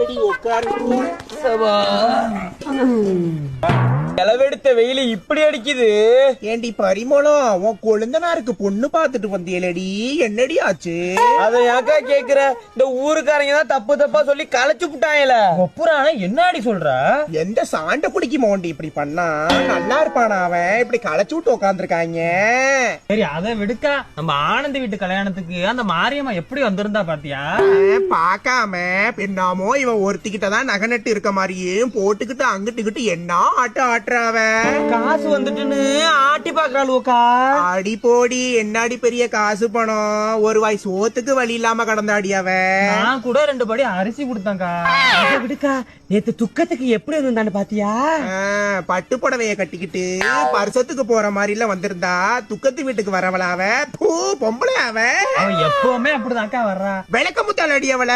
வாங்கடி உட்காருடி. செலவெடுத்த வெயில இப்படி அடிக்குது. ஏண்டி பரிமளம், உன் கொழுந்தனாருக்கு பொண்ணு பாத்துட்டு வந்தியலடி, என்னடி ஆச்சு? அத ஏக்கா கேக்குற? இந்த ஊருக்காரங்க தான் தப்பு தப்பா சொல்லி களைச்சு புட்டாங்கல. ஒப்புறான என்னடி சொல்ற? எந்த சாண்ட குடிக்கு மோண்டி இப்படி பண்ணா? நல்லா இருப்பானா அவன்? இப்படி களைச்சு விட்டு உட்காந்துருக்காங்க. சரி அதை விடுக்கா, நம்ம ஆனந்த் வீட்டு கல்யாணத்துக்கு அந்த மாரியம்மா எப்படி வந்திருந்தா பாத்தியா? பாக்காம பின்னாமோ இவன் ஒருத்திக்கிட்டதான் நகை நட்டு இருக்க மாதிரியும் போட்டுக்கிட்டு அங்கிட்டுக்கிட்டு என்ன ஆட்ட ஆட்டுறாவ. காசு வந்துட்டுன்னு ஆட்டி பாக்குறாளுக்கா. அடி போடி, என்னாடி பெரிய காசு பணம், ஒரு வாய் சோத்துக்கு வழி இல்லாம கடந்தாடி அவ. நான் கூட 2 படி அரிசி கொடுத்தேன்க்கா. அதை விடுக்கா, நேத்து துக்கத்துக்கு எப்படி இருந்தான்னு பாத்தியா? பட்டு புடவைய கட்டிக்கிட்டு பரிசத்துக்கு போற மாதிரி எல்லாம் வந்திருந்தா துக்கத்து வீட்டுக்கு வரவள அவ? பூ பொம்பளை அவ. அவன் எப்பவுமே அப்படிதான்க்கா வர்றா. விளக்க முத்தால் அடி அவள.